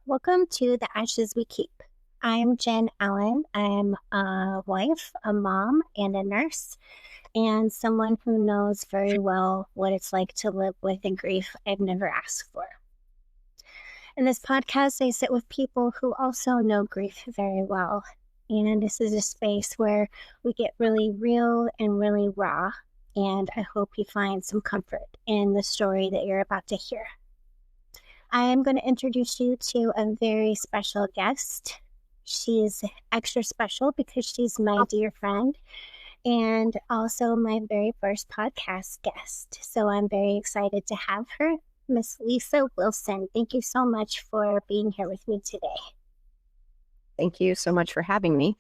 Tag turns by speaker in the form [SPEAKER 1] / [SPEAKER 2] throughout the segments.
[SPEAKER 1] Welcome to The Ashes We Keep. I'm Jen Allen. I'm a wife, a mom, and a nurse, and someone who knows very well what it's like to live with a grief I've never asked for. In this podcast, I sit with people who also know grief very well. And this is a space where we get really real and really raw. And I hope you find some comfort in the story that you're about to hear. I am going to introduce you to a very special guest. She's extra special because she's my dear friend and also my very first podcast guest. So I'm very excited to have her, Miss Lisa Wilson. Thank you so much for being here with me today.
[SPEAKER 2] Thank you so much for having me.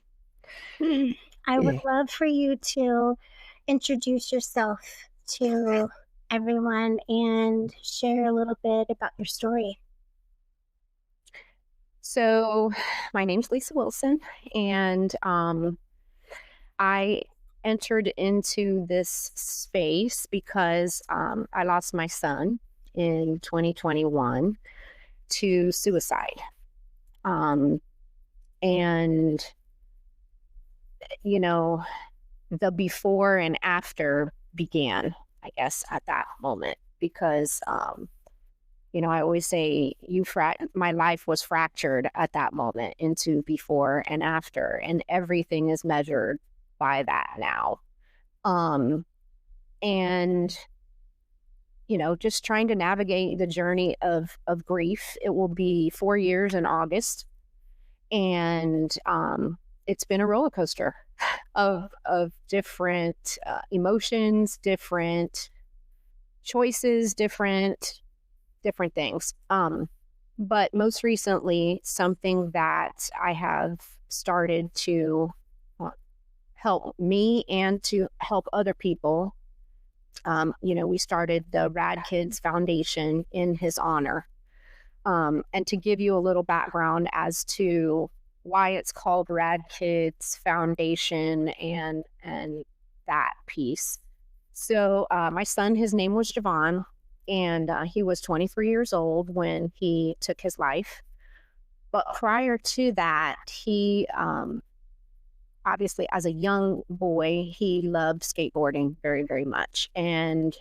[SPEAKER 1] I would love for you to introduce yourself to everyone and share a little bit about your story.
[SPEAKER 2] So my name's Lisa Wilson, and I entered into this space because I lost my son in 2021 to suicide. And, the before and after began, I guess, at that moment, because I always say my life was fractured at that moment into before and after, and everything is measured by that now. And just trying to navigate the journey of grief. It will be 4 years in August, and it's been a roller coaster of different emotions, different choices, different things. But most recently, something that I have started to help me and to help other people. We started the Rad Kidz Foundation in his honor. And to give you a little background as to why it's called Rad Kidz Foundation and that piece. So my son, his name was Javon. And he was 23 years old when he took his life. But prior to that, he obviously, as a young boy, he loved skateboarding very, very much. And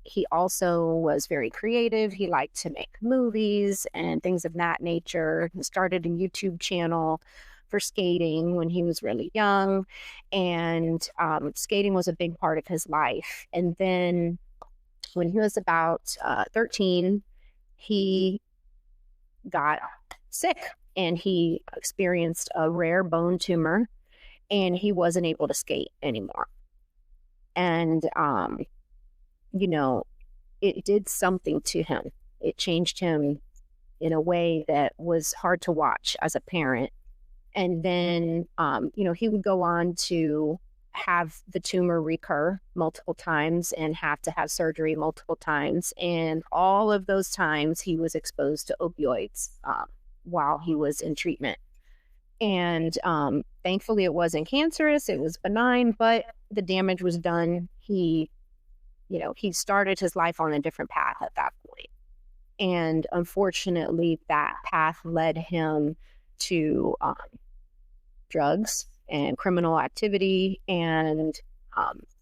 [SPEAKER 2] he also was very creative. He liked to make movies and things of that nature. He started a YouTube channel for skating when he was really young. And skating was a big part of his life. And then when he was about 13, he got sick and he experienced a rare bone tumor and he wasn't able to skate anymore. And, it did something to him. It changed him in a way that was hard to watch as a parent. And then, he would go on to have the tumor recur multiple times and have to have surgery multiple times. And all of those times he was exposed to opioids while he was in treatment. And thankfully it wasn't cancerous, it was benign, but the damage was done. He started his life on a different path at that point. And unfortunately, that path led him to drugs and criminal activity, and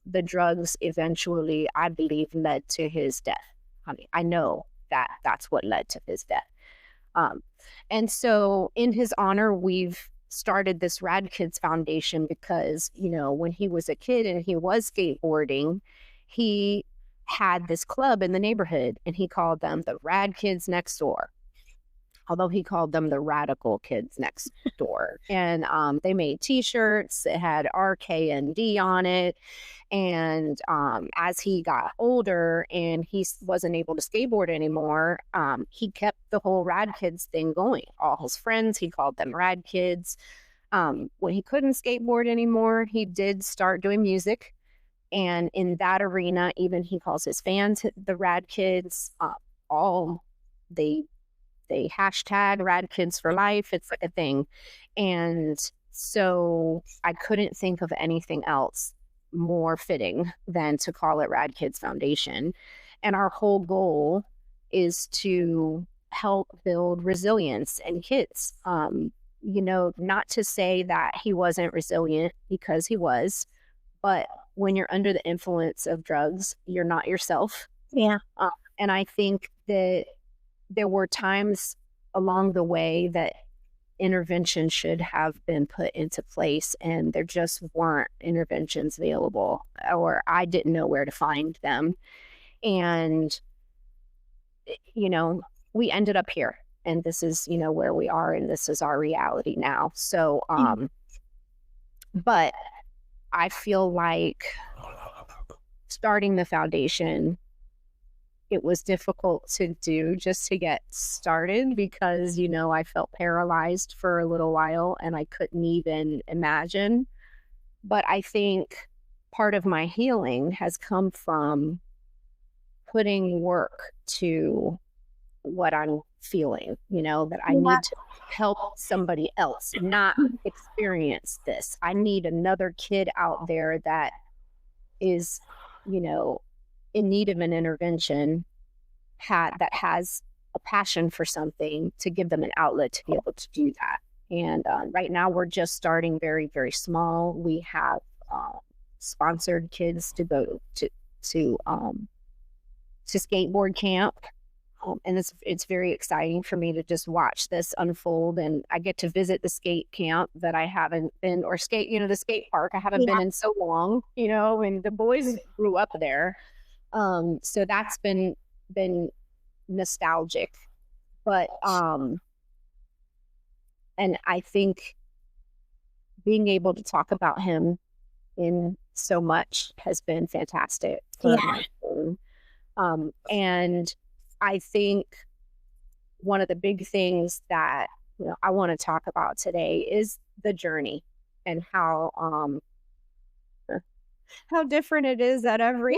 [SPEAKER 2] the drugs eventually, I believe, led to his death. I know that that's what led to his death. And so in his honor, we've started this Rad Kidz Foundation because, when he was a kid and he was skateboarding, he had this club in the neighborhood and he called them the Rad Kids Next Door. Although he called them the Radical Kids Next Door. And they made T-shirts. It had RKND on it. And as he got older and he wasn't able to skateboard anymore, he kept the whole Rad Kids thing going. All his friends, he called them Rad Kids. When he couldn't skateboard anymore, he did start doing music. And in that arena, even he calls his fans the Rad Kids. They hashtag Rad Kids for life. It's like a thing. And so I couldn't think of anything else more fitting than to call it Rad Kidz Foundation. And our whole goal is to help build resilience in kids. Not to say that he wasn't resilient, because he was, but when you're under the influence of drugs, you're not yourself.
[SPEAKER 1] Yeah.
[SPEAKER 2] And I think that there were times along the way that intervention should have been put into place, and there just weren't interventions available, or I didn't know where to find them. And, we ended up here, and this is, where we are, and this is our reality now. So, but I feel like starting the foundation, it was difficult to do just to get started, because, I felt paralyzed for a little while and I couldn't even imagine. But I think part of my healing has come from putting work to what I'm feeling, that I need to help somebody else not experience this. I need another kid out there that is, in need of an intervention, that has a passion for something, to give them an outlet to be able to do that. And right now we're just starting very, very small. We have sponsored kids to go to skateboard camp. And it's very exciting for me to just watch this unfold. And I get to visit the skate camp that I haven't been, or the skate park I haven't been in so long, and the boys grew up there. So that's been nostalgic. But and I think being able to talk about him in so much has been fantastic for my soul. And I think one of the big things that I want to talk about today is the journey, and how different it is at every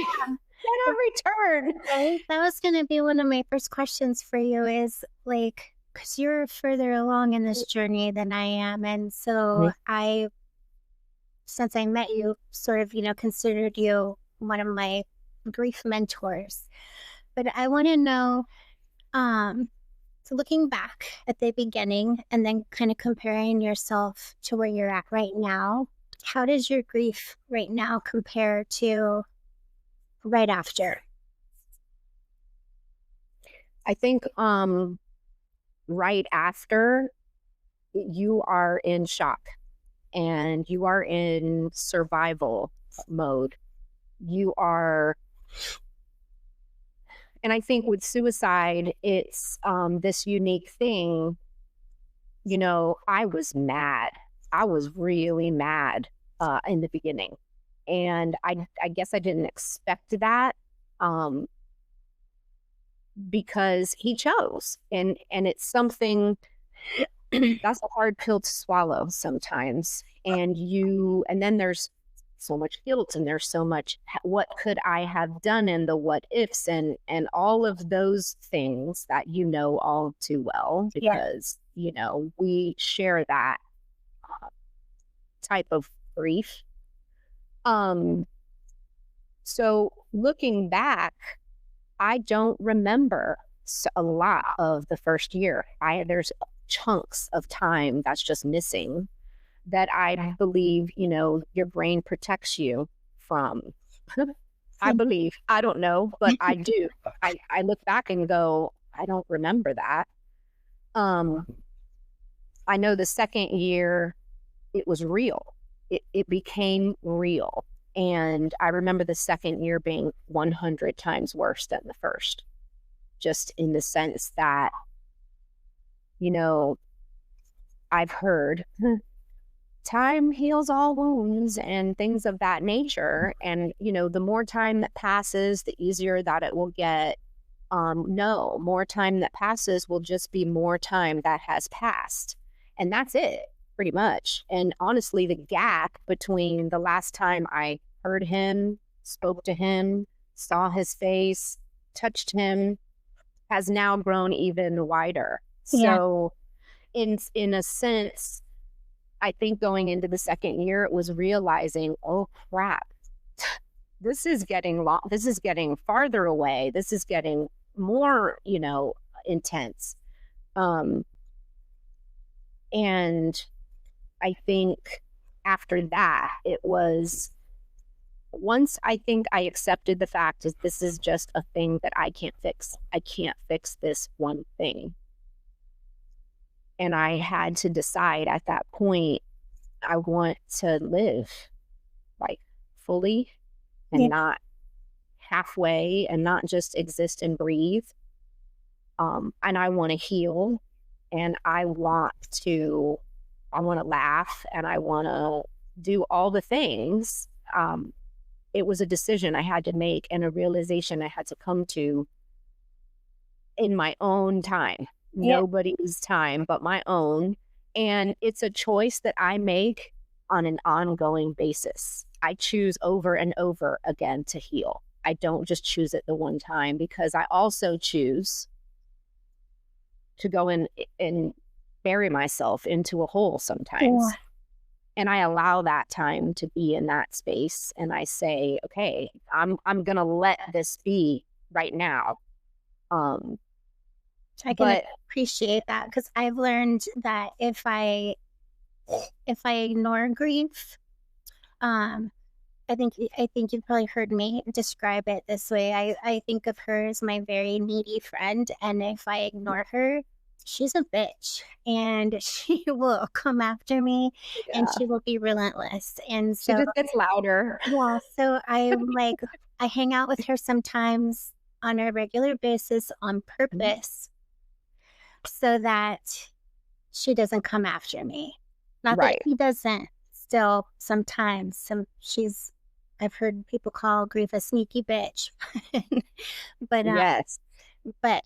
[SPEAKER 2] turn.
[SPEAKER 1] Right? That was going to be one of my first questions for you, is like, because you're further along in this journey than I am. And so since I met you, sort of, considered you one of my grief mentors. But I want to know, so looking back at the beginning and then kind of comparing yourself to where you're at right now, how does your grief right now compare to right after?
[SPEAKER 2] I think right after, you are in shock and you are in survival mode. And I think with suicide, it's this unique thing. I was mad. I was really mad in the beginning. And I guess I didn't expect that, because he chose. And it's something that's a hard pill to swallow sometimes. And then there's so much guilt, and there's so much, what could I have done, and the what ifs, and all of those things that all too well, because we share that type of grief. So looking back, I don't remember a lot of the first year. There's chunks of time that's just missing, that I believe, your brain protects you from. I believe, I don't know, but I do. I look back and go, I don't remember that. I know the second year, it was real. It became real. And I remember the second year being 100 times worse than the first, just in the sense that, I've heard time heals all wounds and things of that nature. And, the more time that passes, the easier that it will get. No, more time that passes will just be more time that has passed. And that's it, pretty much. And honestly, the gap between the last time I heard him, spoke to him, saw his face, touched him, has now grown even wider.
[SPEAKER 1] Yeah.
[SPEAKER 2] So in a sense, I think going into the second year, it was realizing, oh crap, this is getting long. This is getting farther away. This is getting more, intense. Um, and I think after that, it was once I think I accepted the fact that this is just a thing that I can't fix. I can't fix this one thing. And I had to decide at that point, I want to live like fully
[SPEAKER 1] Yeah.
[SPEAKER 2] and not halfway and not just exist and breathe. And I want to heal and I want to laugh and I want to do all the things. It was a decision I had to make and a realization I had to come to in my own time,
[SPEAKER 1] Yeah.
[SPEAKER 2] nobody's time but my own. And it's a choice that I make on an ongoing basis. I choose over and over again to heal. I don't just choose it the one time because I also choose to go in and bury myself into a hole sometimes.
[SPEAKER 1] Yeah.
[SPEAKER 2] And I allow that time to be in that space and I say, okay, I'm going to let this be right now.
[SPEAKER 1] I can
[SPEAKER 2] But
[SPEAKER 1] appreciate that because I've learned that if I ignore grief, um, I think you've probably heard me describe it this way. I think of her as my very needy friend, and if I ignore her, she's a bitch, and she will come after me, and
[SPEAKER 2] yeah,
[SPEAKER 1] she will be relentless. And
[SPEAKER 2] she
[SPEAKER 1] so,
[SPEAKER 2] just gets louder.
[SPEAKER 1] yeah, so I hang out with her sometimes on a regular basis on purpose so that she doesn't come after me. Not that
[SPEAKER 2] Right.
[SPEAKER 1] she doesn't. Still, sometimes I've heard people call grief a sneaky bitch, but
[SPEAKER 2] Yes.
[SPEAKER 1] but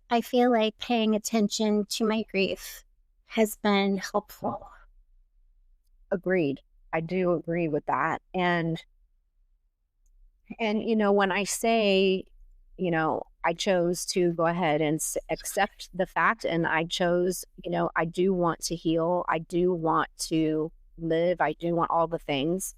[SPEAKER 1] I feel like paying attention to my grief has been helpful.
[SPEAKER 2] Agreed. I do agree with that. And when I say, I chose to go ahead and accept the fact and I chose, I do want to heal. I do want to live. I do want all the things.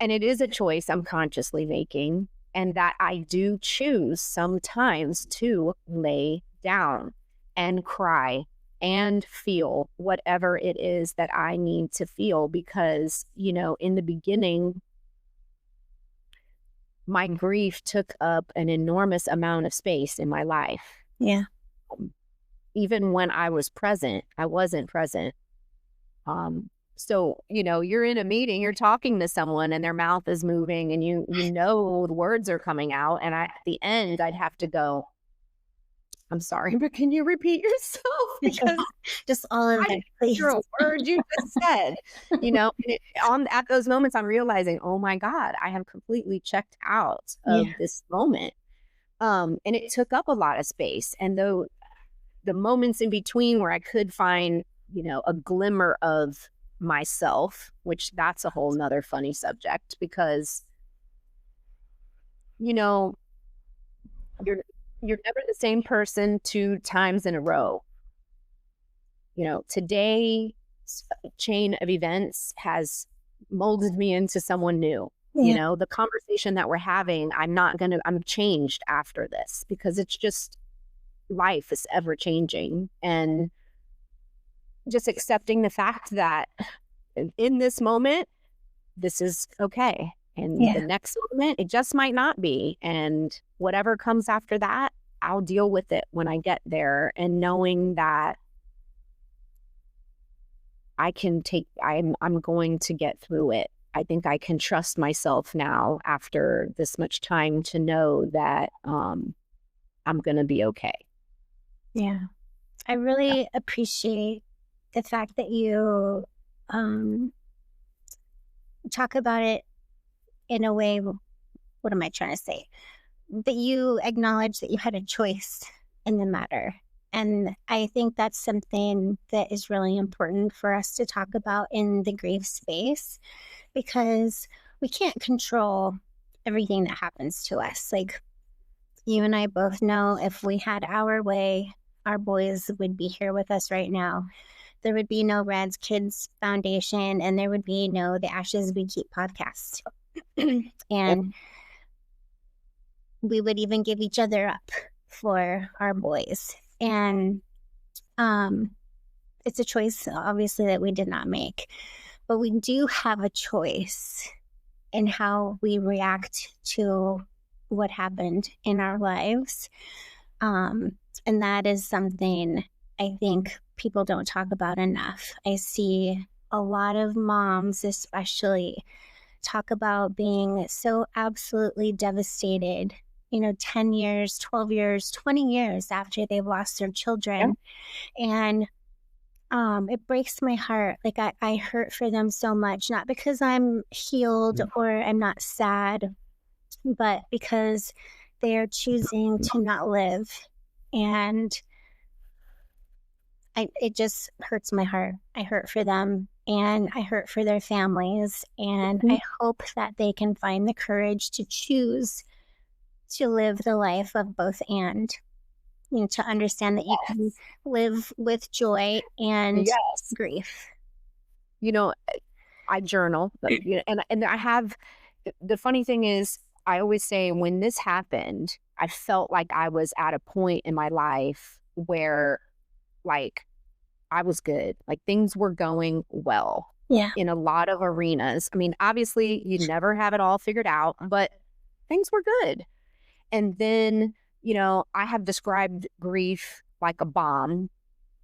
[SPEAKER 2] And it is a choice I'm consciously making and that I do choose sometimes to lay down and cry and feel whatever it is that I need to feel because, in the beginning, my grief took up an enormous amount of space in my life.
[SPEAKER 1] Yeah.
[SPEAKER 2] Um, Even when I was present, I wasn't present. So, you're in a meeting, you're talking to someone and their mouth is moving and the words are coming out. And at the end, I'd have to go, I'm sorry, but can you repeat yourself? Because
[SPEAKER 1] Just all of
[SPEAKER 2] I
[SPEAKER 1] it,
[SPEAKER 2] didn't hear
[SPEAKER 1] please.
[SPEAKER 2] a word you just said. At those moments, I'm realizing, oh my God, I have completely checked out
[SPEAKER 1] Yeah.
[SPEAKER 2] of this moment. And it took up a lot of space. And though the moments in between where I could find, a glimmer of myself, which that's a whole nother funny subject because, you know, you're you're never the same person 2 times in a row. Today chain of events has molded me into someone new.
[SPEAKER 1] Yeah.
[SPEAKER 2] The conversation that we're having, I'm changed after this because it's just life is ever changing and just accepting the fact that in this moment, this is okay. And the
[SPEAKER 1] Yeah.
[SPEAKER 2] next moment, it just might not be. And whatever comes after that, I'll deal with it when I get there. And knowing that I'm going to get through it. I think I can trust myself now after this much time to know that I'm going to be okay.
[SPEAKER 1] Yeah. I really appreciate the fact that you um, talk about it in a way. What am I trying to say? That you acknowledge that you had a choice in the matter. And I think that's something that is really important for us to talk about in the grief space because we can't control everything that happens to us. Like you and I both know if we had our way, our boys would be here with us right now. There would be no Rad Kidz Foundation and there would be no The Ashes We Keep podcast.
[SPEAKER 2] Yep.
[SPEAKER 1] And we would even give each other up for our boys. And um, it's a choice, obviously, that we did not make. But we do have a choice in how we react to what happened in our lives. Um, and that is something I think people don't talk about enough. I see a lot of moms, especially, talk about being so absolutely devastated, 10 years, 12 years, 20 years after they've lost their
[SPEAKER 2] Yeah.
[SPEAKER 1] children. And it breaks my heart. Like I hurt for them so much, not because I'm healed or I'm not sad, but because they are choosing to not live. And it just hurts my heart. I hurt for them and I hurt for their families. And
[SPEAKER 2] Mhm.
[SPEAKER 1] I hope that they can find the courage to choose to live the life of both and, to understand that you can live with joy and
[SPEAKER 2] Yes.
[SPEAKER 1] grief.
[SPEAKER 2] You know, I journal, but, and I have the funny thing is, I always say when this happened, I felt like I was at a point in my life where, like, I was good. Like, things were going well
[SPEAKER 1] Yeah.
[SPEAKER 2] in a lot of arenas. I mean, obviously, you never have it all figured out, but things were good. And then, I have described grief like a bomb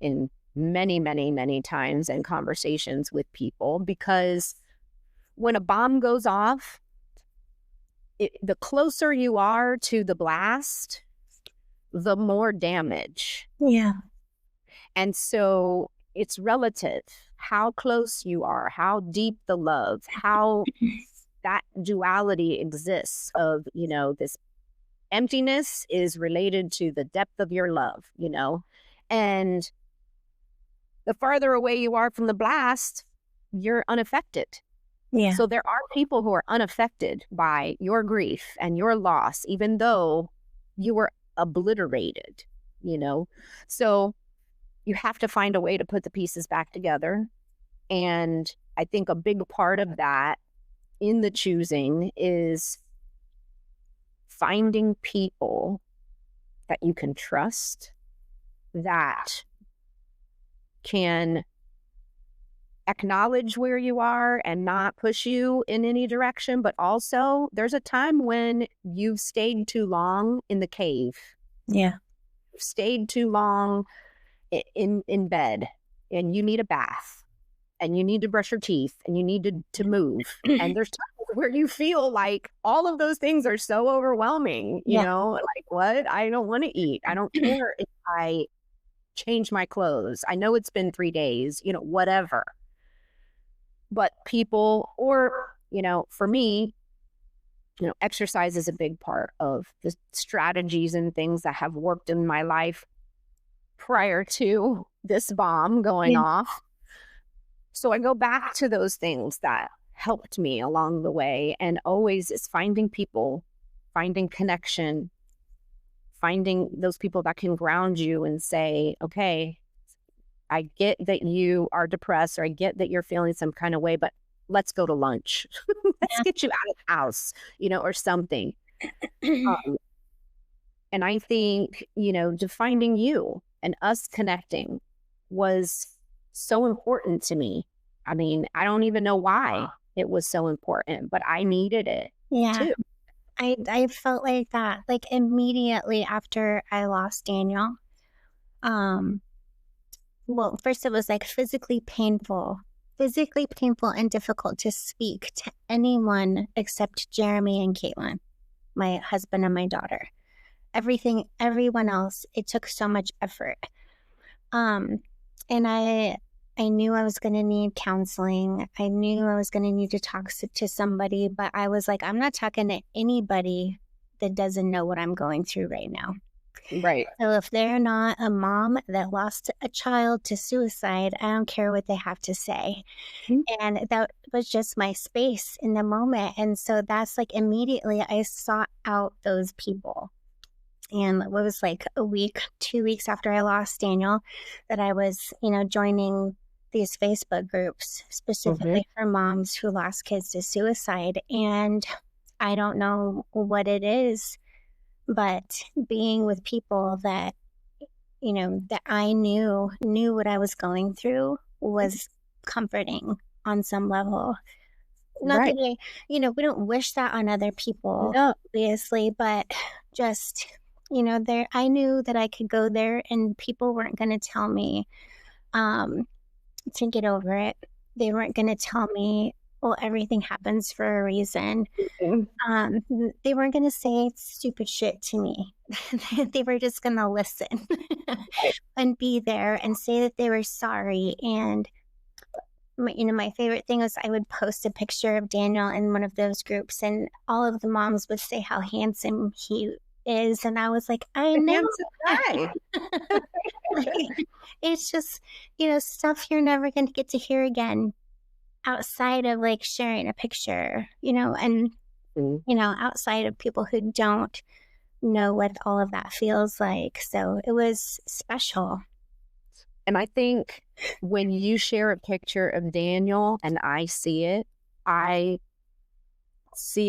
[SPEAKER 2] in many, many, many times in conversations with people, because when a bomb goes off, the closer you are to the blast, the more damage.
[SPEAKER 1] Yeah.
[SPEAKER 2] And so it's relative how close you are, how deep the love, how that duality exists of, this emptiness is related to the depth of your love. And the farther away you are from the blast, you're unaffected.
[SPEAKER 1] Yeah.
[SPEAKER 2] So there are people who are unaffected by your grief and your loss, even though you were obliterated, you know? So you have to find a way to put the pieces back together. And I think a big part of that in the choosing is finding people that you can trust, that can acknowledge where you are and not push you in any direction. But also, there's a time when you've stayed too long in the cave,
[SPEAKER 1] Yeah.
[SPEAKER 2] you've stayed too long in bed, and you need a bath, and you need to brush your teeth, and you need to move. And there's times where you feel like all of those things are so overwhelming,
[SPEAKER 1] Yeah.
[SPEAKER 2] like, what? I don't want to eat. I don't care if I change my clothes. I know it's been 3 days, whatever. But people, or, for me, exercise is a big part of the strategies and things that have worked in my life prior to this bomb going
[SPEAKER 1] Yeah.
[SPEAKER 2] off. So I go back to those things that helped me along the way, and always is finding people, finding connection, finding those people that can ground you and say, okay, I get that you are depressed, or I get that you're feeling some kind of way, but let's go to lunch. Let's get you out of the house, or something. Um, and I think, defining you and us connecting was so important to me. I mean, I don't even know why it was so important, but I needed it
[SPEAKER 1] Yeah.
[SPEAKER 2] too.
[SPEAKER 1] I felt like that, like immediately after I lost Daniel. Um, well, first it was like physically painful and difficult to speak to anyone except Jeremy and Caitlin, my husband and my daughter. Everyone else, it took so much effort. Um, and I knew I was going to need counseling. I knew I was going to need to talk to somebody, but I was like, I'm not talking to anybody that doesn't know what I'm going through right now.
[SPEAKER 2] Right.
[SPEAKER 1] So if they're not a mom that lost a child to suicide, I don't care what they have to say.
[SPEAKER 2] Mhm.
[SPEAKER 1] And that was just my space in the moment. And so that's like immediately I sought out those people. And it was like a week, 2 weeks after I lost Daniel that I was, joining these Facebook groups
[SPEAKER 2] Mhm.
[SPEAKER 1] specifically for moms who lost kids to suicide. And I don't know what it is, but being with people that, that I knew what I was going through was comforting on some level. Not that
[SPEAKER 2] Right.
[SPEAKER 1] we don't wish that on other people,
[SPEAKER 2] No.
[SPEAKER 1] obviously, but just, there, I knew that I could go there and people weren't going to tell me, um, to get over it. They weren't going to tell me, well, everything happens for a reason.
[SPEAKER 2] Mm,
[SPEAKER 1] They weren't going to say stupid shit to me. They were just going to listen
[SPEAKER 2] right.
[SPEAKER 1] and be there and say that they were sorry. And my favorite thing was I would post a picture of Daniel in one of those groups, and all of the moms would say how handsome he is, and I was like, I
[SPEAKER 2] The
[SPEAKER 1] know.
[SPEAKER 2] handsome guy.
[SPEAKER 1] Like, it's just stuff you're never going to get to hear again outside of like sharing a picture, and
[SPEAKER 2] Mm.
[SPEAKER 1] outside of people who don't know what all of that feels like. So it was special.
[SPEAKER 2] And I think when you share a picture of Daniel and I see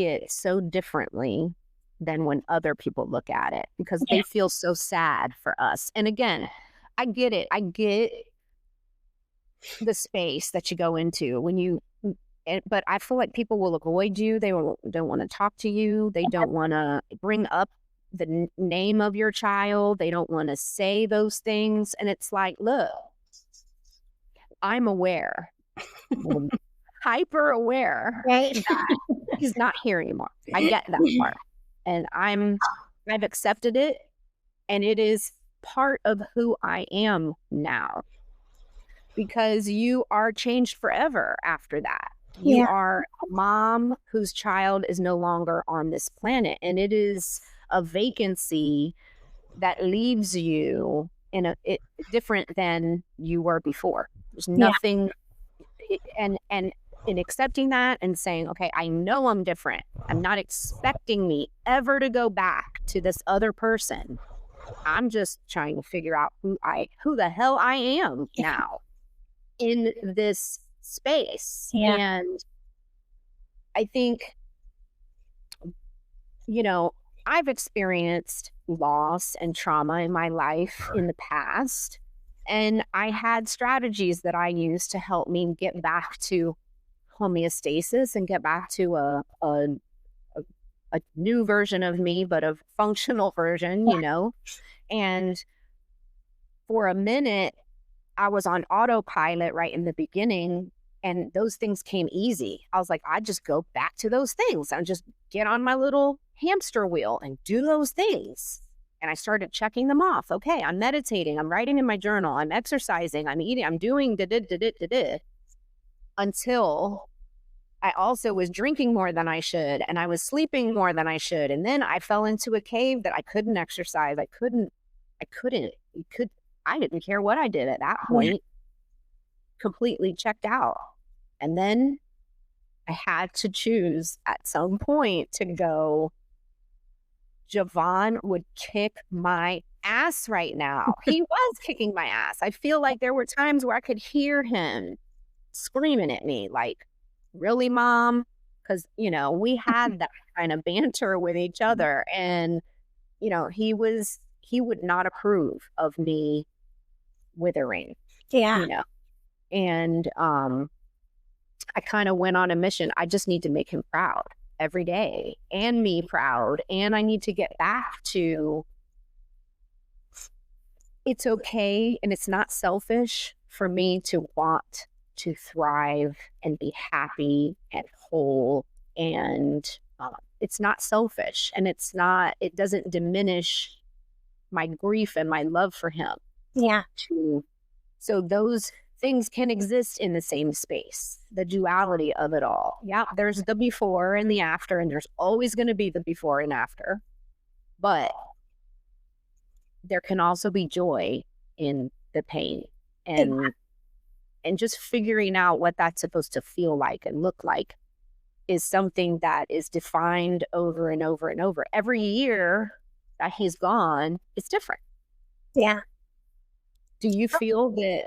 [SPEAKER 2] it so differently than when other people look at it because
[SPEAKER 1] Yeah.
[SPEAKER 2] they feel so sad for us. And again, I get it. I get the space that you go into when but I feel like people will avoid you. They don't want to talk to you. They don't want to bring up the name of your child. They don't want to say those things. And it's like, look, I'm aware, well, hyper aware
[SPEAKER 1] Right.
[SPEAKER 2] that he's not here anymore. I get that part. And I've accepted it and it is part of who I am now because you are changed forever after that. You
[SPEAKER 1] Yeah.
[SPEAKER 2] are a mom whose child is no longer on this planet and it is a vacancy that leaves you different than you were before. There's
[SPEAKER 1] Yeah.
[SPEAKER 2] nothing and in accepting that and saying, okay, I know I'm different. I'm not expecting me ever to go back to this other person. I'm just trying to figure out who the hell I am now in this space.
[SPEAKER 1] Yeah.
[SPEAKER 2] And I think, you know, I've experienced loss and trauma in my life in the past. And I had strategies that I used to help me get back to homeostasis and get back to a new version of me, but a functional version,
[SPEAKER 1] Yeah.
[SPEAKER 2] you know. And for a minute, I was on autopilot right in the beginning, and those things came easy. I was like, I just go back to those things. I just get on my little hamster wheel and do those things. And I started checking them off. Okay, I'm meditating, I'm writing in my journal, I'm exercising, I'm eating, I'm doing until I also was drinking more than I should and I was sleeping more than I should. And then I fell into a cave that I couldn't exercise. I didn't care what I did at that
[SPEAKER 1] Yeah.
[SPEAKER 2] point, completely checked out. And then I had to choose at some point to go, Javon would kick my ass right now. He was kicking my ass. I feel like there were times where I could hear him screaming at me, like, really, mom? Because, we had that kind of banter with each other. And, he would not approve of me withering,
[SPEAKER 1] Yeah.
[SPEAKER 2] you know. And I kind of went on a mission. I just need to make him proud every day and me proud. And I need to get back to it's okay and it's not selfish for me to want to thrive and be happy and whole. And it's not selfish and it doesn't diminish my grief and my love for him.
[SPEAKER 1] Yeah.
[SPEAKER 2] So those things can exist in the same space, the duality of it all. Yeah, there's the before and the after, and there's always going to be the before and after. But there can also be joy in the pain and just figuring out what that's supposed to feel like and look like is something that is defined over and over and over. Every year that he's gone, it's different.
[SPEAKER 1] Yeah.
[SPEAKER 2] Do you feel that?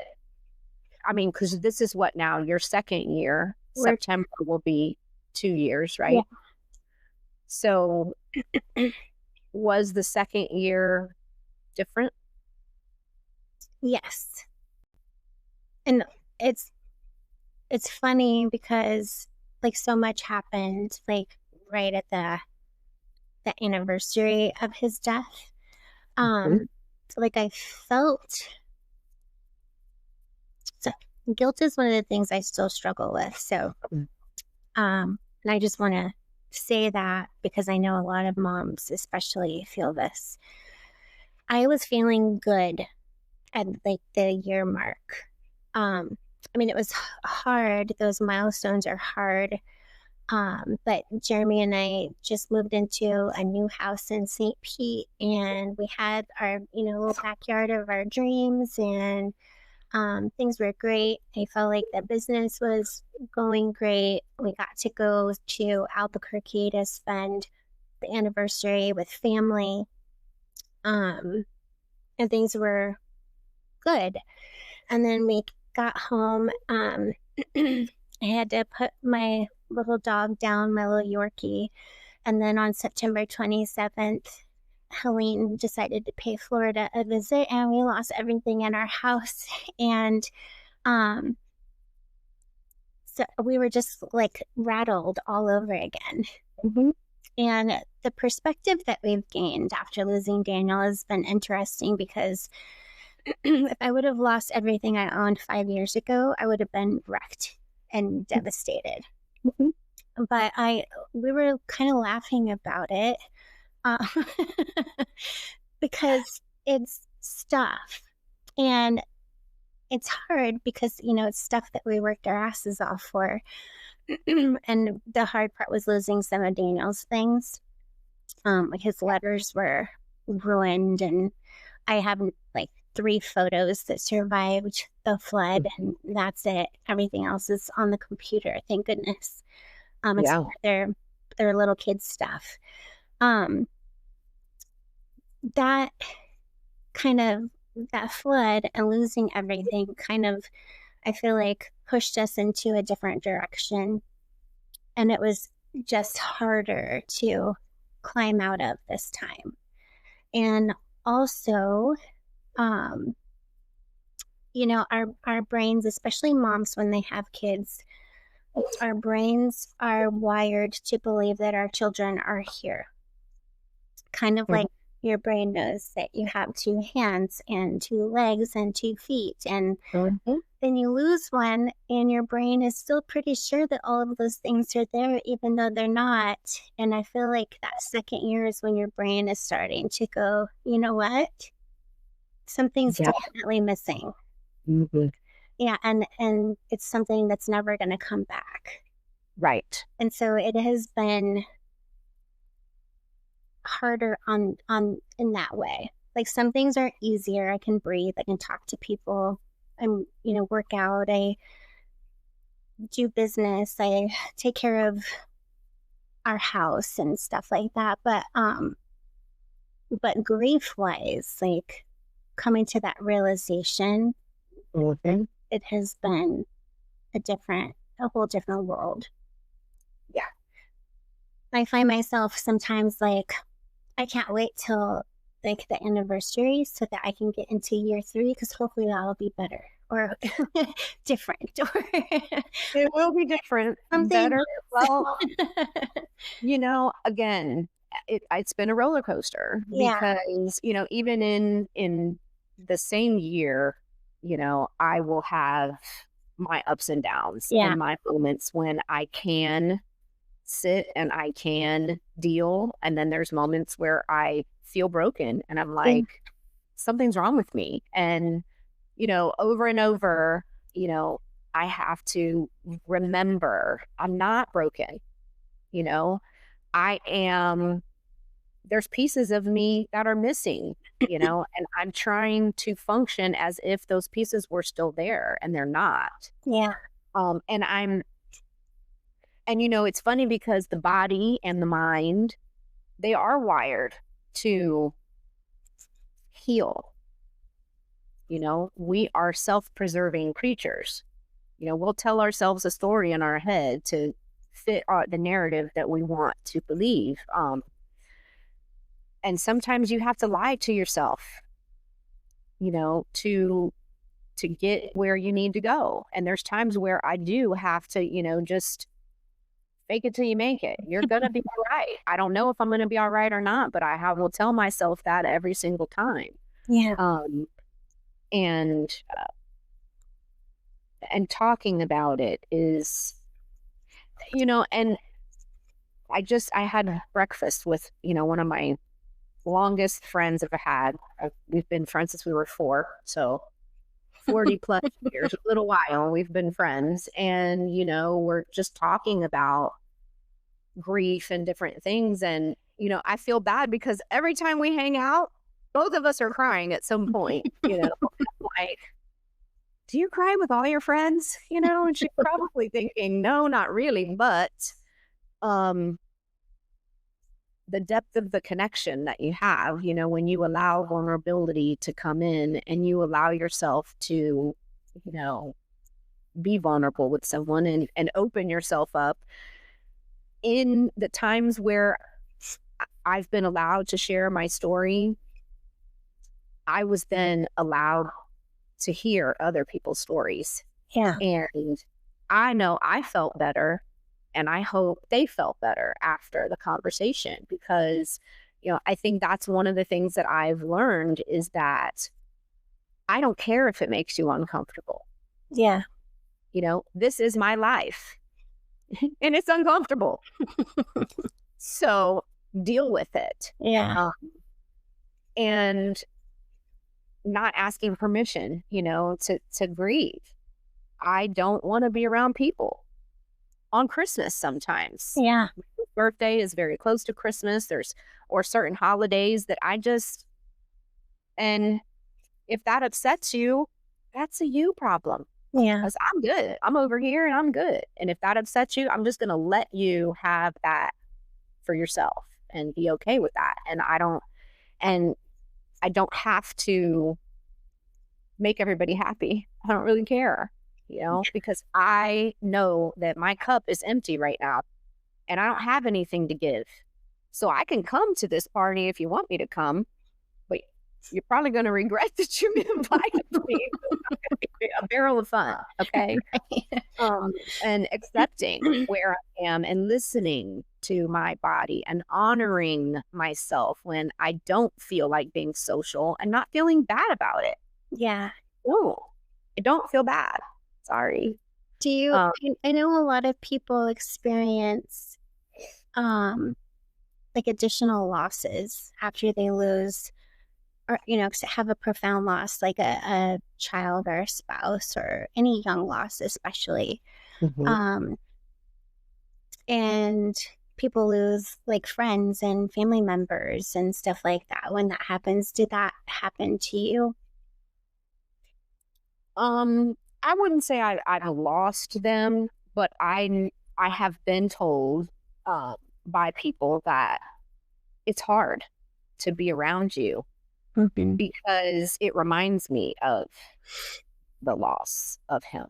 [SPEAKER 2] I mean, because this is what now, your second year, September will be 2 years, right?
[SPEAKER 1] Yeah.
[SPEAKER 2] So was the second year different?
[SPEAKER 1] Yes. And it's it's funny because like so much happened like right at the anniversary of his death.
[SPEAKER 2] Mhm.
[SPEAKER 1] Like I felt so guilt is one of the things I still struggle with. So
[SPEAKER 2] Mm.
[SPEAKER 1] and I just want to say that because I know a lot of moms especially feel this. I was feeling good at like the year mark. I mean, it was hard. Those milestones are hard. But Jeremy and I just moved into a new house in St. Pete, and we had our, little backyard of our dreams, and things were great. I felt like the business was going great. We got to go to Albuquerque to spend the anniversary with family, um, and things were good. And then we got home. I had to put my little dog down, my little Yorkie. And then on September 27th, Helene decided to pay Florida a visit, and we lost everything in our house. And um, so we were just like rattled all over again.
[SPEAKER 2] Mhm.
[SPEAKER 1] And the perspective that we've gained after losing Daniel has been interesting because if I would have lost everything I owned 5 years ago, I would have been wrecked and devastated.
[SPEAKER 2] Mhm.
[SPEAKER 1] But we were kind of laughing about it uh, because it's stuff, and it's hard because it's stuff that we worked our asses off for. And the hard part was losing some of Daniel's things. Like his letters were ruined, and I have like 3 photos that survived the flood, and that's it. Everything else is on the computer, thank goodness. Except
[SPEAKER 2] Yeah.
[SPEAKER 1] for their little kids stuff. Um, that kind of that flood and losing everything kind of, I feel like, pushed us into a different direction, and it was just harder to climb out of this time. And also, um, our brains, especially moms when they have kids, our brains are wired to believe that our children are here. Kind of
[SPEAKER 2] Mhm.
[SPEAKER 1] like your brain knows that you have 2 hands and 2 legs and 2 feet. And
[SPEAKER 2] Mhm.
[SPEAKER 1] then you lose one, and your brain is still pretty sure that all of those things are there, even though they're not. And I feel like that second year is when your brain is starting to go, you know what? Something's
[SPEAKER 2] Yeah.
[SPEAKER 1] definitely missing.
[SPEAKER 2] Mhm.
[SPEAKER 1] Yeah, and it's something that's never going to come back.
[SPEAKER 2] Right.
[SPEAKER 1] And so it has been harder on in that way. Like some things are easier. I can breathe. I can talk to people. I'm work out. I do business. I take care of our house and stuff like that. But grief wise, like coming to that realization,
[SPEAKER 2] Mhm.
[SPEAKER 1] it has been a whole different world.
[SPEAKER 2] Yeah.
[SPEAKER 1] I find myself sometimes like I can't wait till like the anniversary so that I can get into year 3 because hopefully that'll be better or different or
[SPEAKER 2] It will be different,
[SPEAKER 1] something
[SPEAKER 2] better. Well,
[SPEAKER 1] else.
[SPEAKER 2] again, it's been a roller coaster
[SPEAKER 1] Yeah,
[SPEAKER 2] because, even in the same year, I will have my ups and downs
[SPEAKER 1] yeah,
[SPEAKER 2] and my moments when I can sit and I can deal. And then there's moments where I feel broken and I'm
[SPEAKER 1] yeah,
[SPEAKER 2] like, something's wrong with me. And, over and over, I have to remember I'm not broken. You know, I am, there's pieces of me that are missing, and I'm trying to function as if those pieces were still there and they're not.
[SPEAKER 1] yeah,
[SPEAKER 2] And it's funny because the body and the mind, they are wired to heal. We are self preserving creatures. We'll tell ourselves a story in our head to fit the narrative that we want to believe. And sometimes you have to lie to yourself to get where you need to go. And there's times where I do have to, just fake it till you make it. You're going to be all right. I don't know if I'm going to be all right or not, but will tell myself that every single time.
[SPEAKER 1] Yeah.
[SPEAKER 2] Um, and, and talking about it is, and I had breakfast with, one of my longest friends I've had. We've been friends since we were 4. So 40 plus years, a little while, we've been friends. And, we're just talking about grief and different things. And, I feel bad because every time we hang out, both of us are crying at some point, like, do you cry with all your friends? And she's probably thinking, no, not really. But, the depth of the connection that you have, when you allow vulnerability to come in and you allow yourself to, be vulnerable with someone and open yourself up in the times where I've been allowed to share my story, I was then allowed to hear other people's stories.
[SPEAKER 1] Yeah.
[SPEAKER 2] And I know I felt better. And I hope they felt better after the conversation because, I think that's one of the things that I've learned is that I don't care if it makes you uncomfortable.
[SPEAKER 1] Yeah.
[SPEAKER 2] This is my life and it's uncomfortable. So deal with it.
[SPEAKER 1] Yeah.
[SPEAKER 2] And not asking permission, to grieve. I don't want to be around people. On Christmas sometimes.
[SPEAKER 1] Yeah.
[SPEAKER 2] Birthday is very close to Christmas. Or certain holidays that and if that upsets you, that's a you problem.
[SPEAKER 1] Yeah.
[SPEAKER 2] Because I'm good. I'm over here and I'm good. And if that upsets you, I'm just going to let you have that for yourself and be okay with that. And I don't have to make everybody happy. I don't really care. Because I know that my cup is empty right now and I don't have anything to give. So I can come to this party if you want me to come, but you're probably going to regret that you invited me. It's a barrel of fun. Okay. And accepting where I am and listening to my body and honoring myself when I don't feel like being social and not feeling bad about it.
[SPEAKER 1] Yeah.
[SPEAKER 2] Oh, I don't feel bad. Sorry.
[SPEAKER 1] Do you, I know a lot of people experience, like additional losses after they lose or, have a profound loss, like a child or a spouse or any young loss, especially.
[SPEAKER 2] Mm-hmm.
[SPEAKER 1] And people lose like friends and family members and stuff like that. When that happens, did that happen to you?
[SPEAKER 2] I wouldn't say I've lost them, but I have been told by people that it's hard to be around you because it reminds me of the loss of him.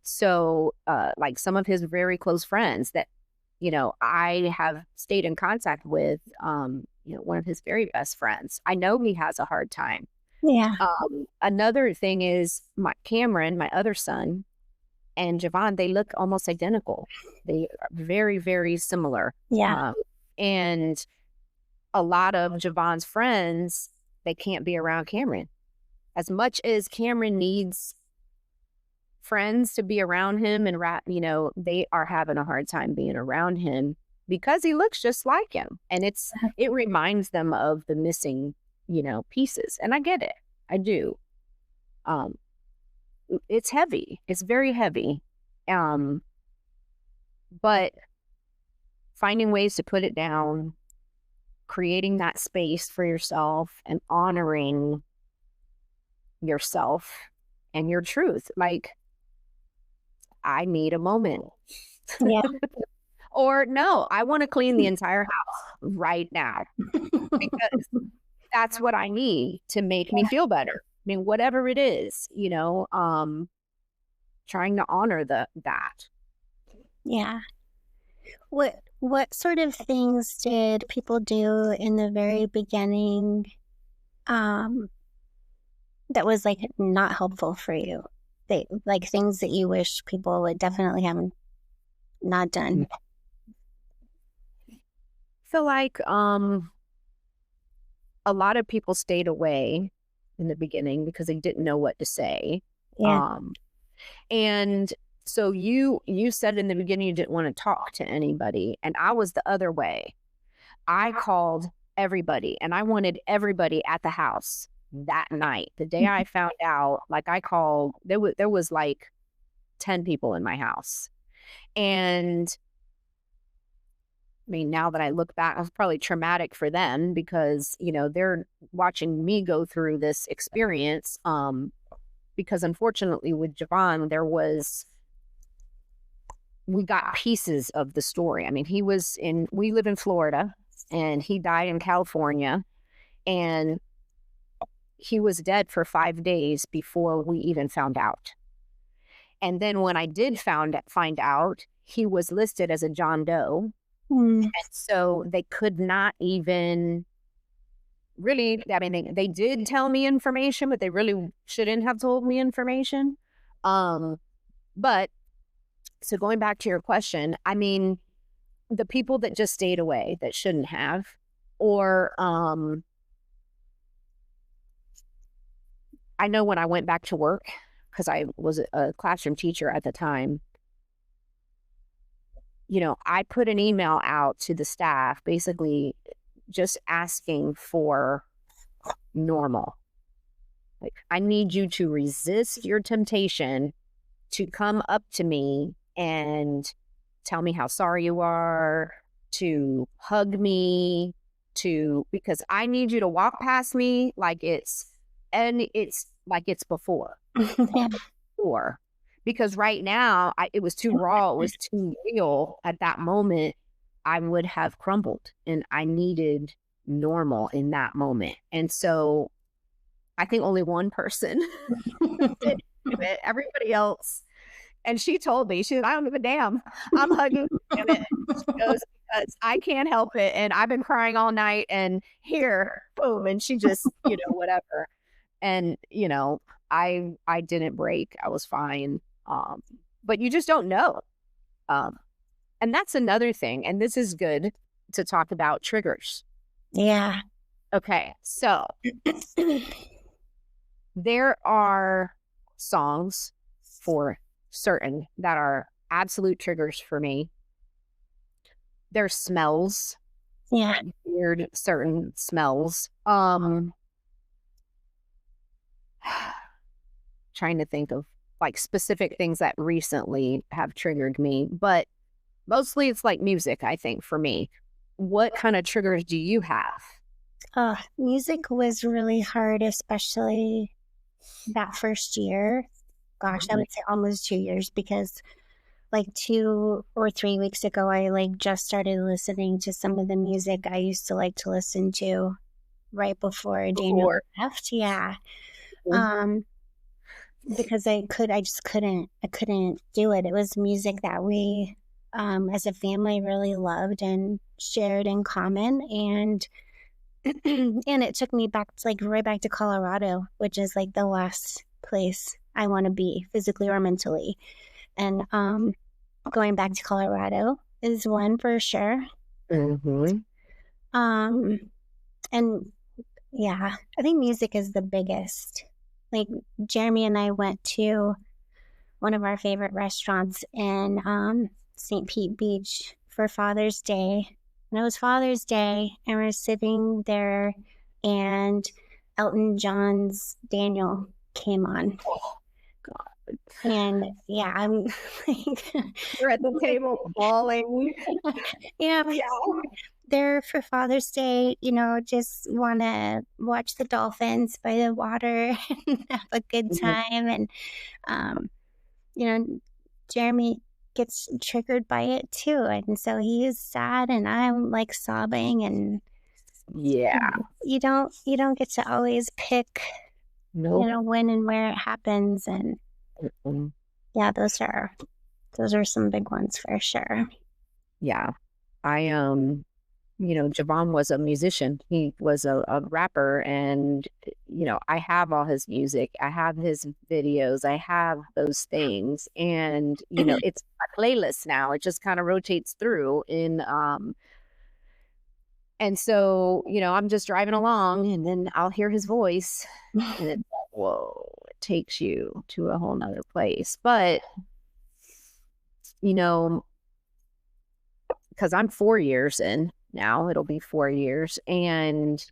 [SPEAKER 2] So like some of his very close friends that, I have stayed in contact with, one of his very best friends. I know he has a hard time.
[SPEAKER 1] Yeah.
[SPEAKER 2] Another thing is Cameron, my other son, and Javon, they look almost identical. They are very, very similar.
[SPEAKER 1] Yeah.
[SPEAKER 2] And a lot of Javon's friends, they can't be around Cameron. As much as Cameron needs friends to be around him and, they are having a hard time being around him because he looks just like him. And it reminds them of the missing pieces. And I get it. I do. It's heavy. It's very heavy. But finding ways to put it down, creating that space for yourself and honoring yourself and your truth. Like, I need a moment.
[SPEAKER 1] Yeah.
[SPEAKER 2] Or no, I want to clean the entire house right now because that's what I need to make me feel better. I mean, whatever it is, trying to honor that.
[SPEAKER 1] Yeah. What sort of things did people do in the very beginning, that was like not helpful for you? Like things that you wish people would definitely have not done.
[SPEAKER 2] Feel like a lot of people stayed away in the beginning because they didn't know what to say.
[SPEAKER 1] Yeah.
[SPEAKER 2] Um, and so you said in the beginning you didn't want to talk to anybody, and I was the other way. I called everybody, and I wanted everybody at the house that night. The day I found out, like I called, there was like 10 people in my house. And I mean, now that I look back, it was probably traumatic for them because, they're watching me go through this experience. Because unfortunately with Javon, we got pieces of the story. I mean, we live in Florida and he died in California, and he was dead for 5 days before we even found out. And then when I did find out, he was listed as a John Doe.
[SPEAKER 1] Mm.
[SPEAKER 2] And so they could not even really, I mean, they did tell me information, but they really shouldn't have told me information. But so going back to your question, I mean, the people that just stayed away that shouldn't have, or I know when I went back to work, because I was a classroom teacher at the time, I put an email out to the staff basically just asking for normal. Like, I need you to resist your temptation to come up to me and tell me how sorry you are, to hug me, because I need you to walk past me like it's like it's before.
[SPEAKER 1] Yeah.
[SPEAKER 2] Before. Because right now, it was too raw, it was too real. At that moment, I would have crumbled, and I needed normal in that moment. And so I think only one person did it. Everybody else, and she told me, she said, "I don't give a damn. I'm hugging him." She goes, "Because I can't help it, and I've been crying all night, and here, boom." And she just, whatever. And, I didn't break. I was fine. But you just don't know. And that's another thing. And this is good to talk about triggers.
[SPEAKER 1] Yeah.
[SPEAKER 2] Okay. So there are songs for certain that are absolute triggers for me. There's smells.
[SPEAKER 1] Yeah.
[SPEAKER 2] Weird certain smells. Trying to think of like specific things that recently have triggered me, but mostly it's like music, I think, for me. What kind of triggers do you have?
[SPEAKER 1] Music was really hard, especially that first year. Gosh, I would say almost 2 years, because like 2 or 3 weeks ago, I like just started listening to some of the music I used to like to listen to right before Daniel left. Yeah. Because I just couldn't do it. It was music that we, as a family, really loved and shared in common. And and it took me back to right back to Colorado, which is like the last place I want to be physically or mentally. And going back to Colorado is one for sure.
[SPEAKER 2] Mm-hmm.
[SPEAKER 1] And yeah, I think music is the biggest. Like, Jeremy and I went to one of our favorite restaurants in St. Pete Beach for Father's Day. And it was Father's Day, and we're sitting there, and Elton John's Daniel came on.
[SPEAKER 2] Oh, God.
[SPEAKER 1] And yeah, I'm like,
[SPEAKER 2] We're at the table bawling.
[SPEAKER 1] yeah, there for Father's Day, just want to watch the dolphins by the water and have a good time. And, Jeremy gets triggered by it too. And so he is sad, and I'm like sobbing. And
[SPEAKER 2] yeah,
[SPEAKER 1] you don't get to always pick, when and where it happens. And yeah, those are some big ones for sure.
[SPEAKER 2] Yeah. I Javon was a musician. He was a rapper, and I have all his music. I have his videos. I have those things, and it's a playlist now. It just kind of rotates through and so I'm just driving along, and then I'll hear his voice, and it's like, whoa, it takes you to a whole nother place. But because I'm 4 years in now, it'll be 4 years, and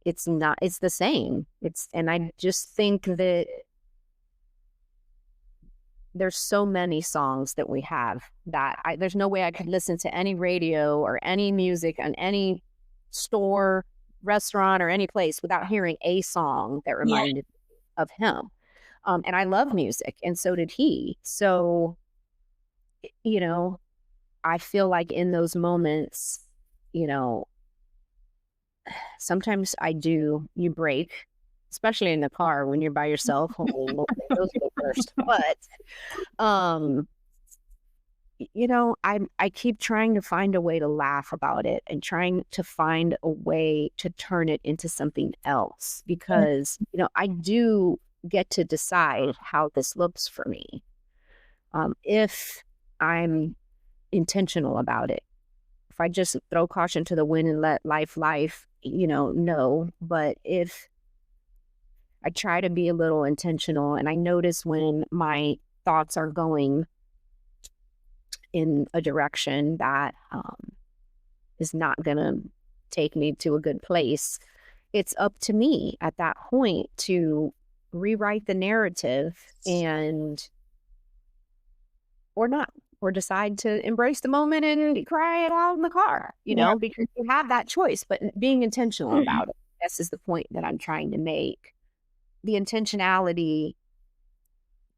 [SPEAKER 2] it's the same. And I just think that there's so many songs that we have that there's no way I could listen to any radio or any music on any store, restaurant, or any place without hearing a song that reminded me of him. And I love music, and so did he. So, I feel like in those moments, sometimes you break, especially in the car when you're by yourself. Oh, Lord, those are the worst. But, I keep trying to find a way to laugh about it and trying to find a way to turn it into something else, because, I do get to decide how this looks for me. If I'm intentional about it. If I just throw caution to the wind and let life, no. But if I try to be a little intentional, and I notice when my thoughts are going in a direction that is not going to take me to a good place, it's up to me at that point to rewrite the narrative or decide to embrace the moment and cry it out in the car, because you have that choice. But being intentional about it, this is the point that I'm trying to make. The intentionality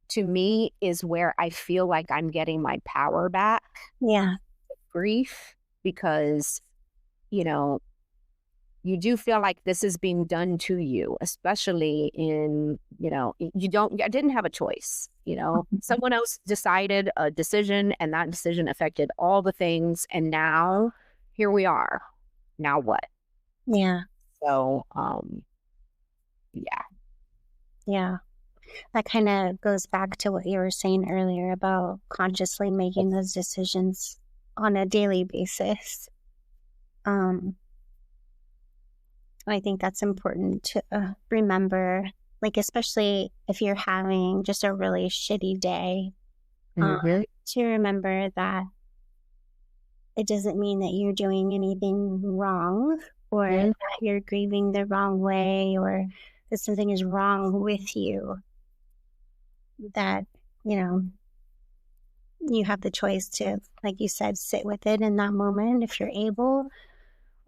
[SPEAKER 2] to me is where I feel like I'm getting my power back.
[SPEAKER 1] Yeah.
[SPEAKER 2] Grief, because, you do feel like this is being done to you, especially in, I didn't have a choice, someone else decided a decision, and that decision affected all the things. And now here we are. Now what?
[SPEAKER 1] Yeah.
[SPEAKER 2] So, yeah.
[SPEAKER 1] Yeah. That kind of goes back to what you were saying earlier about consciously making those decisions on a daily basis. I think that's important to remember, like, especially if you're having just a really shitty day, to remember that it doesn't mean that you're doing anything wrong, or that you're grieving the wrong way, or that something is wrong with you. That, you have the choice to, like you said, sit with it in that moment if you're able,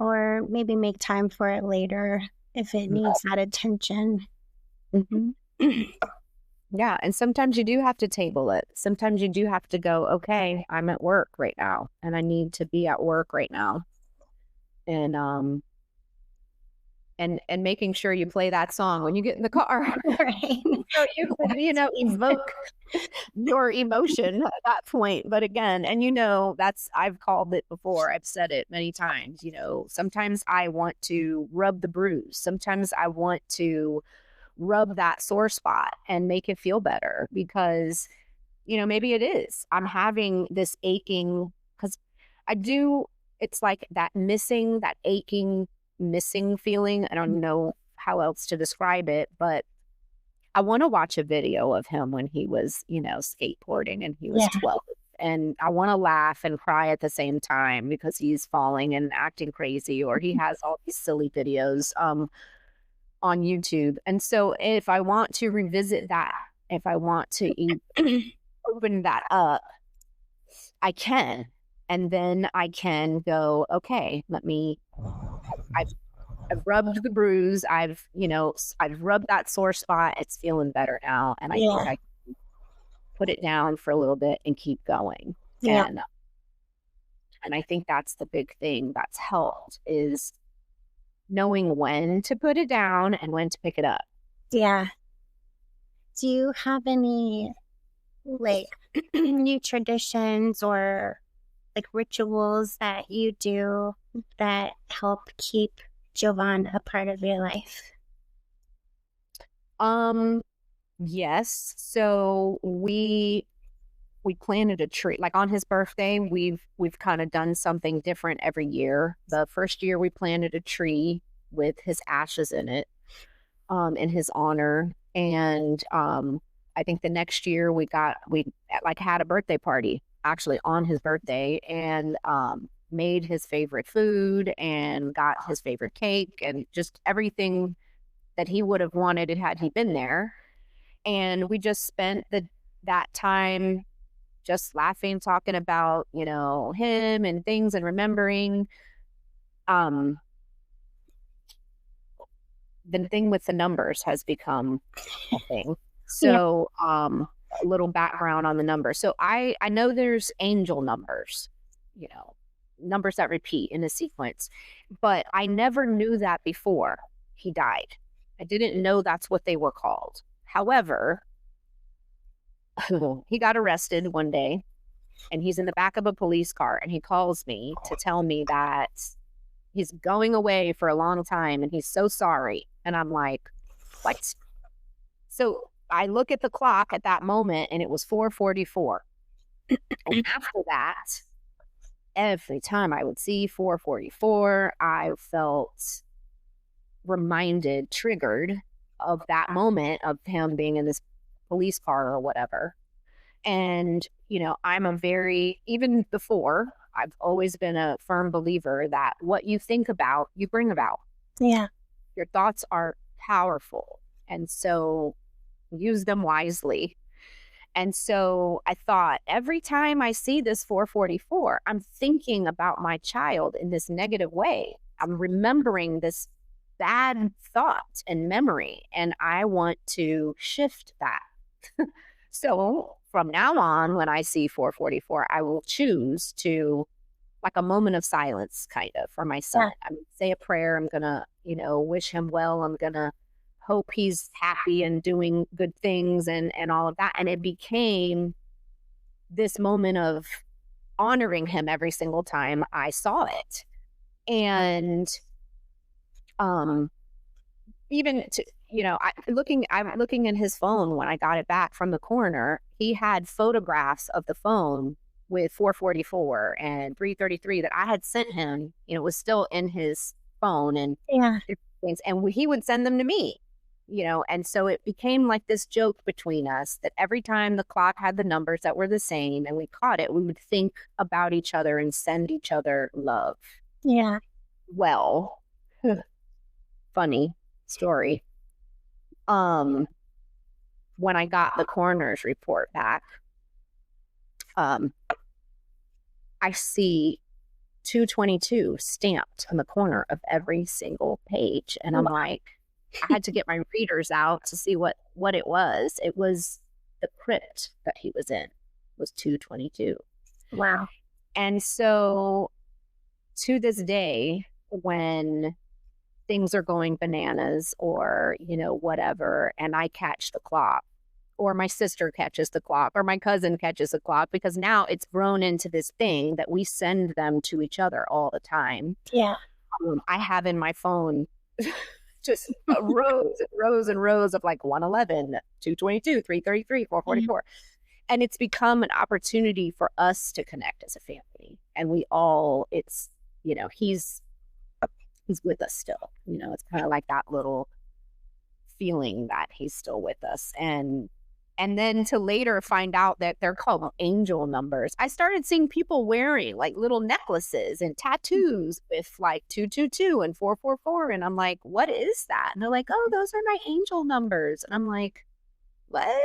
[SPEAKER 1] or maybe make time for it later if it needs that attention.
[SPEAKER 2] Yeah. And sometimes you do have to table it. Sometimes you do have to go, okay, I'm at work right now, and I need to be at work right now. And making sure you play that song when you get in the car.
[SPEAKER 1] Right.
[SPEAKER 2] So you can, evoke your emotion at that point. But again, and I've called it before. I've said it many times, sometimes I want to rub the bruise. Sometimes I want to rub that sore spot and make it feel better, because, maybe it is. I'm having this aching, because it's like that aching, missing feeling. I don't know how else to describe it, but I want to watch a video of him when he was, skateboarding and he was 12. And I want to laugh and cry at the same time because he's falling and acting crazy, or he has all these silly videos on YouTube. And so if I want to revisit that, if I want to open that up, I can. And then I can go, okay, I've rubbed the bruise. I've rubbed that sore spot. It's feeling better now. And I think I can put it down for a little bit and keep going.
[SPEAKER 1] Yeah.
[SPEAKER 2] And I think that's the big thing that's helped, is knowing when to put it down and when to pick it up.
[SPEAKER 1] Yeah. Do you have any new traditions or rituals that you do that help keep Jovan a part of your life?
[SPEAKER 2] Um, yes. So we planted a tree. Like on his birthday, we've kind of done something different every year. The first year we planted a tree with his ashes in it, in his honor. And I think the next year we like had a birthday party actually on his birthday, and made his favorite food and got his favorite cake and just everything that he would have wanted it had he been there. And we just spent the that time just laughing, talking about, him and things and remembering. Um, the thing with the numbers has become a thing.
[SPEAKER 1] Yeah.
[SPEAKER 2] So, a little background on the numbers. So I know there's angel numbers, you know, numbers that repeat in a sequence, but I never knew that before he died. I didn't know that's what they were called. However, he got arrested one day and he's in the back of a police car and he calls me to tell me that he's going away for a long time and he's so sorry. And I'm like, what? So I look at the clock at that moment and it was 4:44. And after that, every time I would see 4:44, I felt reminded, triggered of that moment of him being in this police car or whatever. And, I'm a very, even before, I've always been a firm believer that what you think about, you bring about.
[SPEAKER 1] Yeah.
[SPEAKER 2] Your thoughts are powerful. And so use them wisely. And so I thought every time I see this 4:44, I'm thinking about my child in this negative way. I'm remembering this bad thought and memory, and I want to shift that. So from now on, when I see 4:44, I will choose to, like a moment of silence, kind of, for my son.
[SPEAKER 1] Yeah.
[SPEAKER 2] I'm gonna say a prayer. I'm gonna, wish him well. I'm gonna hope he's happy and doing good things and all of that. And it became this moment of honoring him every single time I saw it. And um even to I'm looking in his phone when I got it back from the coroner. He had photographs of the phone with 4:44 and 3:33 that I had sent him. It was still in his phone and
[SPEAKER 1] Yeah.
[SPEAKER 2] different things, and he would send them to me. And so it became like this joke between us that every time the clock had the numbers that were the same and we caught it, we would think about each other and send each other love.
[SPEAKER 1] Yeah.
[SPEAKER 2] Well, funny story. Um, when I got the coroner's report back, um, I see 222 stamped on the corner of every single page. And I'm like, I had to get my readers out to see what it was. It was the crypt that he was in, was 222.
[SPEAKER 1] Wow.
[SPEAKER 2] And so to this day, when things are going bananas or, whatever, and I catch the clock, or my sister catches the clock, or my cousin catches the clock, because now it's grown into this thing that we send them to each other all the time.
[SPEAKER 1] Yeah.
[SPEAKER 2] I have in my phone just rows and rows and rows of like 111, 222, 333, 444. And it's become an opportunity for us to connect as a family. And we all, it's, he's with us still. It's kind of like that little feeling that he's still with us. And then to later find out that they're called angel numbers. I started seeing people wearing like little necklaces and tattoos with like 222 and 444. And I'm like, what is that? And they're like, oh, those are my angel numbers. And I'm like, what?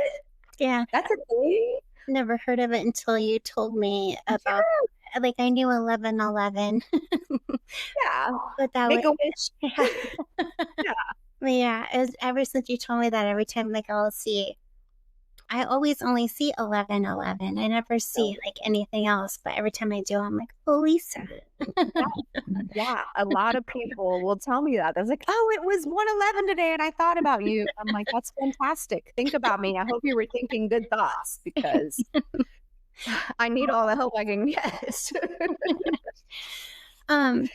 [SPEAKER 1] Yeah.
[SPEAKER 2] That's a thing?
[SPEAKER 1] Never heard of it until you told me about. Like I knew 1111.
[SPEAKER 2] Yeah.
[SPEAKER 1] But that
[SPEAKER 2] Make
[SPEAKER 1] was,
[SPEAKER 2] a wish.
[SPEAKER 1] yeah.
[SPEAKER 2] Yeah.
[SPEAKER 1] But yeah, it was ever since you told me that, every time like I'll see, I always only see 1111. I never see like anything else, but every time I do, I'm like, oh, Lisa.
[SPEAKER 2] Yeah, a lot of people will tell me that. They're like, oh, it was 111 today and I thought about you. I'm like, that's fantastic. Think about me. I hope you were thinking good thoughts because I need all the help I can get.
[SPEAKER 1] Um,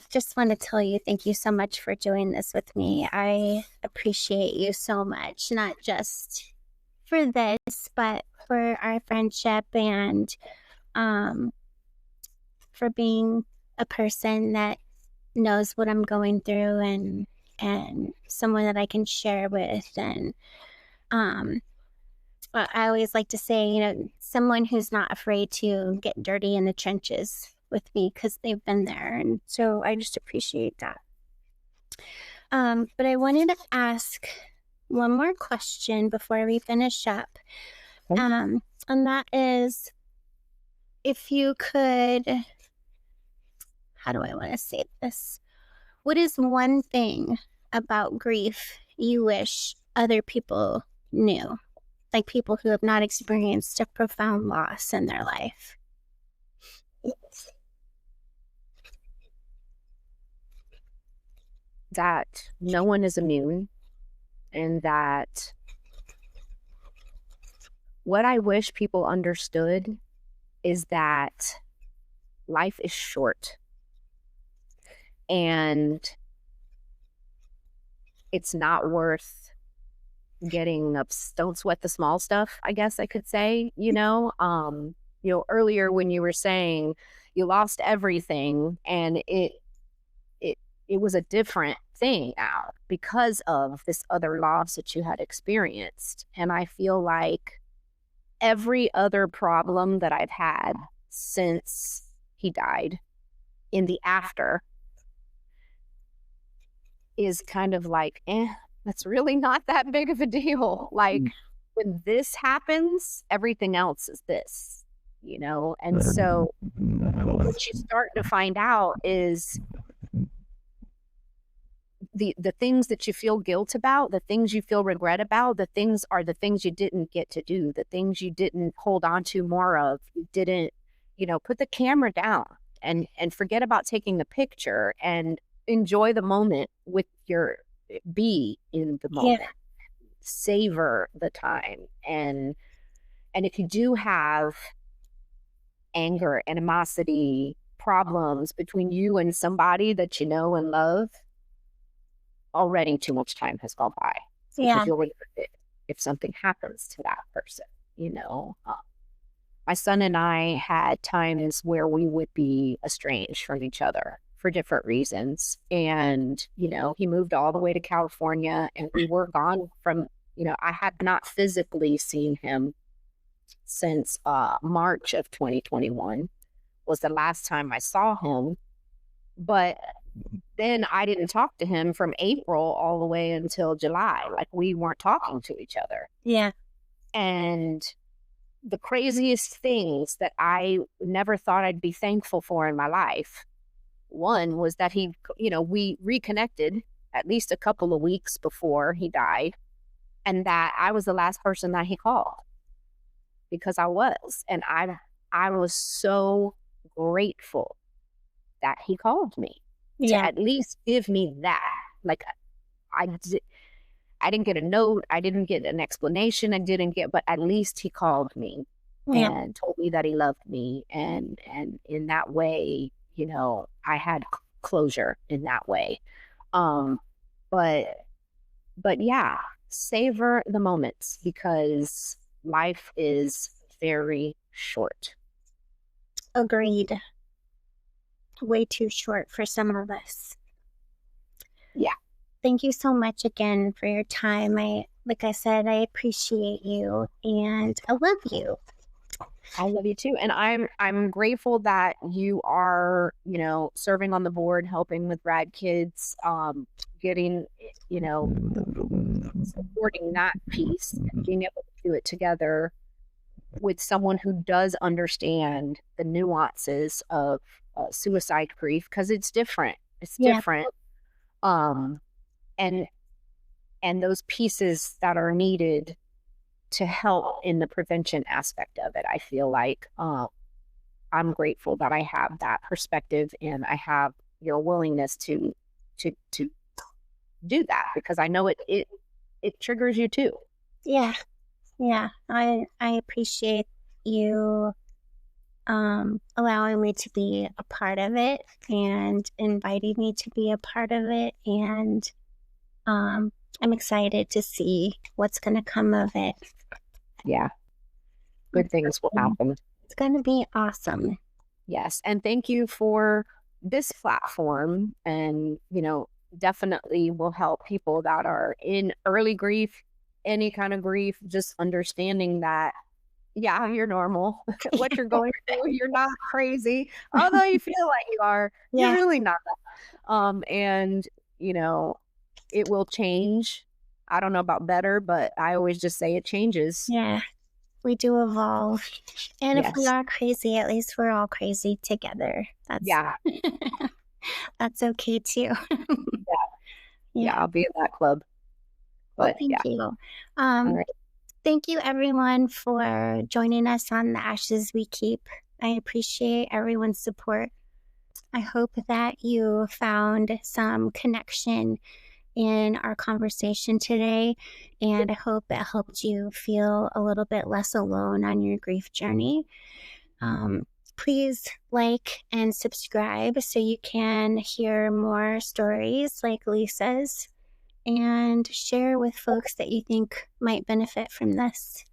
[SPEAKER 1] just want to tell you thank you so much for doing this with me. I appreciate you so much, not just for this, but for our friendship and um, for being a person that knows what I'm going through and someone that I can share with. And um, I always like to say, someone who's not afraid to get dirty in the trenches with me because they've been there. And so I just appreciate that. But I wanted to ask one more question before we finish up. And that is, if you could, how do I want to say this? What is one thing about grief you wish other people knew? Like people who have not experienced a profound loss in their life.
[SPEAKER 2] That no one is immune, and that what I wish people understood is that life is short and it's not worth getting up. Don't sweat the small stuff, I guess I could say. Earlier when you were saying you lost everything, and it was a different thing now because of this other loss that you had experienced. And I feel like every other problem that I've had since he died in the after is kind of like, that's really not that big of a deal. Like when this happens, everything else is this, And so what you start to find out is the things that you feel guilt about, the things you feel regret about, the things are the things you didn't get to do, the things you didn't hold on to more of. You didn't, put the camera down and forget about taking the picture and enjoy the moment with be in the moment. Yeah. Savor the time. And if you do have anger, animosity, problems between you and somebody that you know and love, already too much time has gone by.
[SPEAKER 1] Yeah.
[SPEAKER 2] Because you'll regret it if something happens to that person, My son and I had times where we would be estranged from each other for different reasons. And, he moved all the way to California and we were gone from, I had not physically seen him since March of 2021 was the last time I saw him. But then I didn't talk to him from April all the way until July. Like we weren't talking to each other.
[SPEAKER 1] Yeah.
[SPEAKER 2] And the craziest things that I never thought I'd be thankful for in my life. One was that we reconnected at least a couple of weeks before he died, and that I was the last person that he called, because I was. And I was so grateful that he called me to at least give me that. Like I didn't get a note. I didn't get an explanation. But at least he called me and told me that he loved me. And in that way, I had closure in that way. But yeah, savor the moments because life is very short.
[SPEAKER 1] Agreed. Way too short for some of us.
[SPEAKER 2] Yeah.
[SPEAKER 1] Thank you so much again for your time. Like I said, I appreciate you and I love you.
[SPEAKER 2] I love you too. And I'm grateful that you are, serving on the board, helping with Rad Kidz, getting, supporting that piece and being able to do it together with someone who does understand the nuances of suicide grief, because it's different. It's different. And those pieces that are needed to help in the prevention aspect of it. I feel like I'm grateful that I have that perspective and I have your willingness to do that, because I know it triggers you too.
[SPEAKER 1] Yeah. I appreciate you allowing me to be a part of it and inviting me to be a part of it. And I'm excited to see what's going to come of it.
[SPEAKER 2] Yeah. Good things will happen.
[SPEAKER 1] It's going to be awesome.
[SPEAKER 2] Yes. And thank you for this platform. And, definitely will help people that are in early grief, any kind of grief, just understanding that, yeah, you're normal. What you're going through, you're not crazy. Although you feel like you are, you're
[SPEAKER 1] Yeah.
[SPEAKER 2] really not. And, it will change. I don't know about better, but I always just say it changes.
[SPEAKER 1] Yeah. We do evolve. And if we
[SPEAKER 2] Yes.
[SPEAKER 1] are crazy, at least we're all crazy together.
[SPEAKER 2] Yeah.
[SPEAKER 1] That's okay too.
[SPEAKER 2] Yeah. I'll be in that club.
[SPEAKER 1] Well,
[SPEAKER 2] But
[SPEAKER 1] thank
[SPEAKER 2] yeah.
[SPEAKER 1] you.
[SPEAKER 2] All right.
[SPEAKER 1] Thank you everyone for joining us on The Ashes We Keep. I appreciate everyone's support. I hope that you found some connection in our conversation today, and I hope it helped you feel a little bit less alone on your grief journey. Please like and subscribe so you can hear more stories like Lisa's, and share with folks that you think might benefit from this.